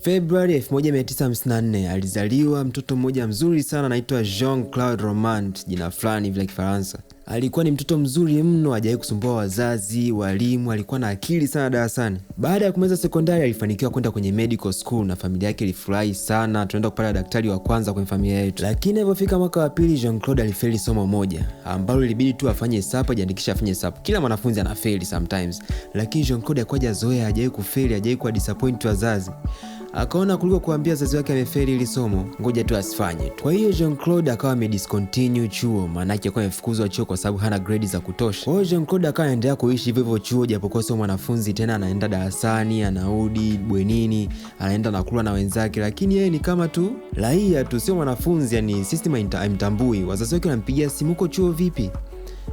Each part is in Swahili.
Februari 1954 alizaliwa mtoto mmoja mzuri sana anaitwa Jean-Claude Romand, jina fulani vile Kifaransa. Alikuwa ni mtoto mzuri mno, hajawahi kusumbua wazazi, walimu, alikuwa na akili sana darasani. Baada ya kumaliza sekondari alifanikiwa kwenda kwenye medical school na familia yake ilifurahi sana, tunaenda kupata daktari wa kwanza kwenye familia yetu. Lakini alipofika mwaka wa pili Jean-Claude alifeli somo moja ambalo ilibidi tu afanye hesabu, ajiandikishe afanye hesabu. Kila mwanafunzi anafeli sometimes, lakini Jean-Claude alikuwa hajazoea, hajawahi kufeli, hajawahi kuwa disappoint wazazi. Akaona kuliko kuambia wazazi wake amefeli ili somo, ngoja tu asifanye tu. Kwa hiyo Jean-Claude akawa amediscontinue chuo, maana yake akawa amefukuzwa chuo kwa sababu hana grade za kutosha. Kwa hiyo Jean-Claude akawa anaendelea kuishi hivyo chuo, japokuwa sio mwanafunzi tena, anaenda darasani, anarudi bwenini, anaenda na kula na wenzake, lakini yeye ni kama tu raia tu, sio mwanafunzi, yani system haimtambui. Wazazi wake wanampigia simu, uko chuo vipi?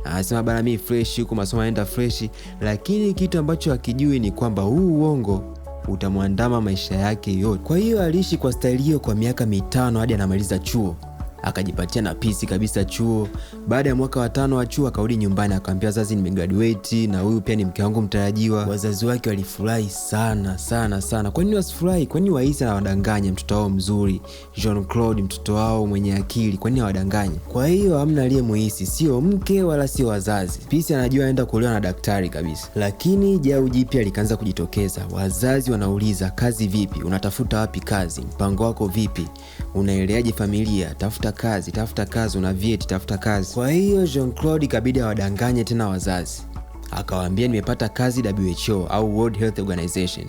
Anasema bana mimi fresh, huko masomo yanaenda fresh, lakini kitu ambacho hakijui ni kwamba huu uongo utamwandama maisha yake yote. Kwa hiyo aliishi kwa staili hiyo kwa miaka 5 hadi anamaliza chuo. Akajipatia na pisi kabisa chuo. Baada ya mwaka wa 5 wa chuo akarudi nyumbani, akamwambia wazazi nimegraduate na huyu pia ni mke wangu mtarajiwa. Wazazi wake walifurahi sana sana sana. Kwa nini wasifurahi? Kwa nini wahisi na wadanganya mtoto wao mzuri Jean-Claude, mtoto wao mwenye akili? Kwa nini wadanganya? Kwa hiyo hamna aliyemuhisi, sio mke wala sio wazazi. Pisi anajua anaenda kuolewa na daktari kabisa. Lakini jau jipya likaanza kujitokeza. Wazazi wanauliza, kazi vipi? Unatafuta wapi kazi? Mpango wako vipi? Unaeleaje familia? Tafuta kazi, una vyeti, tafuta kazi. Kwa hiyo Jean-Claude ikabidi awadanganye tena wazazi. Akawaambia nimepata kazi WHO au World Health Organization.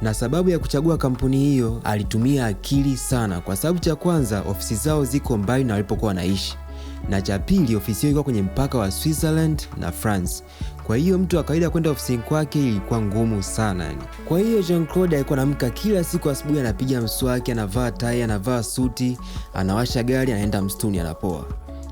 Na sababu ya kuchagua kampuni hiyo, alitumia akili sana, kwa sababu cha kwanza ofisi zao ziko mbali na walipokuwa wanaishi, na cha pili ofisi hiyo iko kwenye mpaka wa Switzerland na France. Kwa hiyo mtu wa kawaida kwenda ofisini kwake ilikuwa ngumu sana yani. Kwa hiyo Jean-Claude alikuwa anamka kila siku asubuhi, anapiga mswaki, anavaa tai, anavaa suti, anawasha gari, anaenda msituni, anapoa.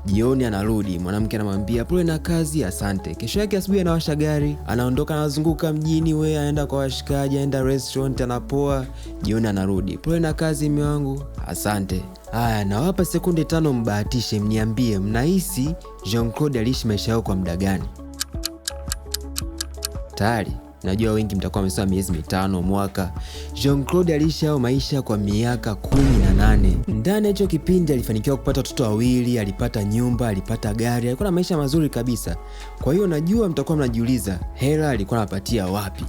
Jioni anarudi, mwanamke anamwambia pole na kazi, asante. Kesho yake asubuhi anawasha gari, anaondoka, anazunguka mjini, anaenda kwa washikaji, anaenda restaurant, anapoa. Jioni anarudi, pole na kazi mume wangu, asante. Haya, nawapa sekunde 5 mbahatishe, mniambie mnahisi Jean-Claude aliishi maisha yao kwa muda gani? Tayari najua wengi mtakuwa mmesema miezi 5, mwaka. Jean-Claude aliishi hao maisha kwa miaka 18. Ndani ya hicho kipindi alifanikiwa kupata watoto 2, alipata nyumba, alipata gari, alikuwa na maisha mazuri kabisa. Kwa hiyo najua mtakuwa mnajiuliza hela alikuwa anapatia wapi,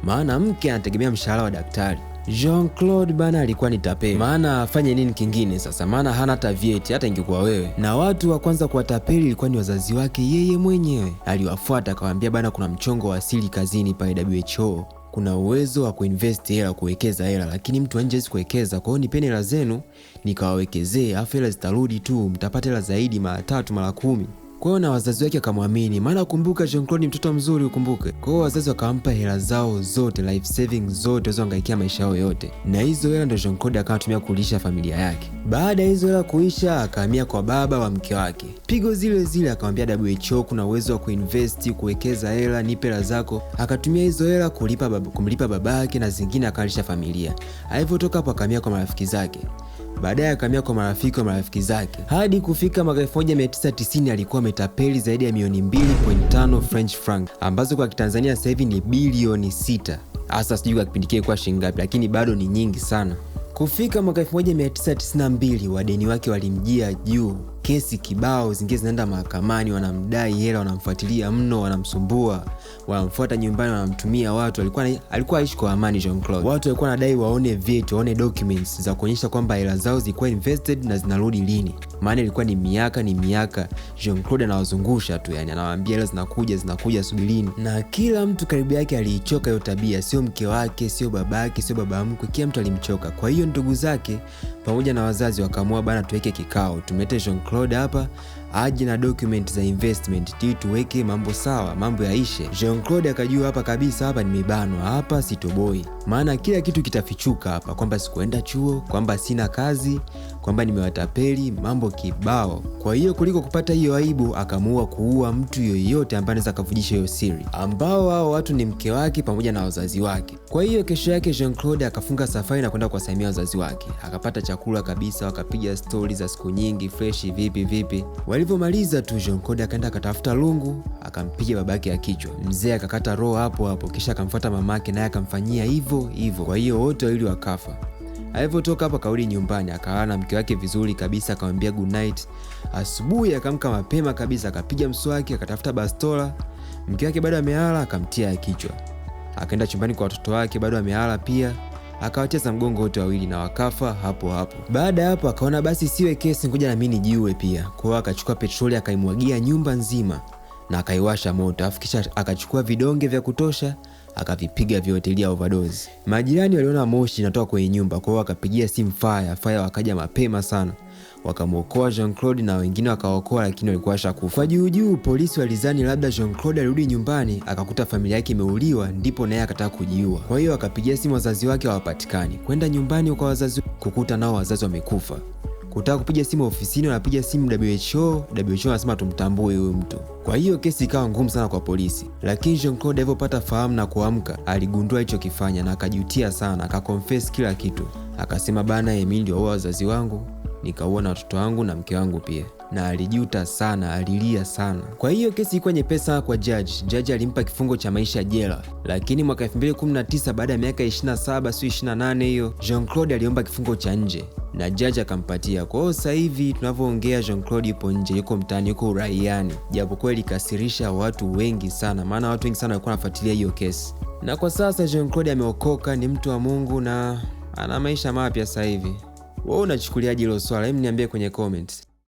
maana mke anategemea mshahara wa daktari. Jean-Claude bana alikuwa ni tapeli, maana afanye nini kingine sasa, maana hana hata vyeti, hata ingekuwa wewe. Na watu wa kwanza kuwatapeli ilikuwa ni wazazi wake yeye mwenyewe. Aliwafuata akawaambia bana, kuna mchongo wa asili kazini pale WHO, kuna uwezo wa kuinvest hela, kuwekeza hela, lakini mtu nje hawezi kuwekeza. Kwa hiyo nipeni hela zenu nikawawekezee, afu hela zitarudi tu, mtapata hela zaidi mara 3 mara 10. Kwa hiyo na wazazi wake akamwamini, maana kumbuka Jean-Claude ni mtoto mzuri, ukumbuke. Kwa hiyo wazazi wakampa hela zao zote, life savings zote, wazongaikia maisha yao yote. Na hizo hela ndio Jean-Claude akatumia kulisha familia yake. Baada ya hizo hela kuisha, akahamia kwa baba wa mke wake. Pigo zile zile, akamwambia WHO kuna uwezo wa kuinvest, kuwekeza hela, nipe hela zako. Akatumia hizo hela kumlipa babake na zingine akalisha familia. Alipotoka hapo akahamia kwa marafiki zake. Baadaye akamia kwa marafiki zake. Hadi kufika mwaka 1990 alikuwa ametapeli zaidi ya milioni 2.5 French franc, ambazo kwa Kitanzania sasa hivi ni bilioni 6. Hasa sijui kwa kipindi kile kwa shilingi ngapi, lakini bado ni nyingi sana. Kufika mwaka 1992 wadeni wake walimjia juu. Kesi kibao, zingine zinaenda mahakamani, wanamdai hela, wanamfuatilia mno, wanamsumbua, wanamfuata nyumbani, wanamtumia watu. Alikuwa aishi kwa amani Jean-Claude. Watu walikuwa wanadai waone vyeti, waone documents za kuonyesha kwamba hela zao zilikuwa invested na zinarudi lini. Maana ilikuwa ni miaka. Jean-Claude anawazungusha tu, yani anawaambia hela zinakuja subirini. Na kila mtu karibu yake aliichoka hiyo tabia, sio mke wake, sio babake, sio baba mkwe, kila mtu alimchoka. Kwa hiyo ndugu zake pamoja na wazazi wakaamua bana, tuweke kikao, tumete Jean-Claude hapa aje na document za investment ili tuweke mambo sawa, mambo yaishe. Jean-Claude akajua hapa kabisa, hapa nimebanwa, hapa sitoboi, maana kila kitu kitafichuka hapa, kwamba sikuenda chuo, kwamba sina kazi, kwamba nimewatapeli, mambo kibao. Kwa hiyo kuliko kupata hiyo aibu, akaamua kuua mtu yoyote ambaye anaweza kuvujisha hiyo siri, ambao hao watu ni mke wake pamoja na wazazi wake. Kwa hiyo kesho yake Jean-Claude akafunga safari na kwenda kuwasalimia wazazi wake. Akapata chakula kabisa, wakapiga stori za siku nyingi fresh vipi. Walivyomaliza tu, Jean Claude akaenda akatafuta lungu akampiga babake ya kichwa. Mzee akakata roho hapo, kisha akamfuata mamake naye akamfanyia hivyo. Kwa hiyo wote wawili wakafa. Alivyotoka hapa karudi nyumbani, akalala na mke wake vizuri kabisa, akamwambia good night. Asubuhi akamka mapema kabisa, akapiga mswaki, akatafuta bastola. Mke wake bado amelala, akamtia ya kichwa. Akaenda chumbani kwa watoto wake, bado amelala pia, akawacheza mgongo wote wawili na wakafa hapo. Baada hapo akaona basi siwe kesi, ngoja na mimi nijiue pia. Kwa hiyo akachukua petroli akaimwagia nyumba nzima na akaiwasha moto, afu kisha akachukua vidonge vya kutosha akavipiga vyote ili overdose. Majirani waliona moshi inatoka kwenye nyumba, kwa hiyo akapigia simu fire wakaja mapema sana, wakamuokoa Jean Claude na wengine wakaokoa, lakini walikuwa washakufa. Kwa juu polisi walizani labda Jean Claude alirudi nyumbani akakuta familia yake imeuliwa, ndipo naye akataka kujiua. Kwa hiyo akapigia simu wazazi wake hawapatikani, kwenda nyumbani kwa wazazi kukuta nao wazazi wamekufa. Kutaka kupiga simu ofisini, wanapiga simu WHO wanasema tumtambue huyu mtu. Kwa hiyo kesi ikawa ngumu sana kwa polisi, lakini Jean Claude alipopata fahamu na kuamka aligundua hicho kifanya na akajutia sana, akaconfess kila kitu. Akasema bana, mimi ndio wazazi wangu, nikaua na watoto wangu na mke wangu pia, na alijuta sana, alilia sana. Kwa hiyo kesi ilikuwa nyepesa kwa judge. Judge alimpa kifungo cha maisha jela, lakini mwaka 2019 baada ya miaka 27 si 28 hiyo, Jean Claude aliomba kifungo cha nje na judge akampatia. Kwa hiyo sasa hivi tunavyoongea Jean Claude yupo nje, yuko mtaani, yuko uraiani, japokuwa ilikasirisha watu wengi sana, maana watu wengi sana walikuwa wanafuatilia hiyo kesi. Na kwa sasa Jean Claude ameokoka, ni mtu wa Mungu na ana maisha mapya sasa hivi. Wewe unachukuliaje hilo swala? Hebu niambie kwenye comments.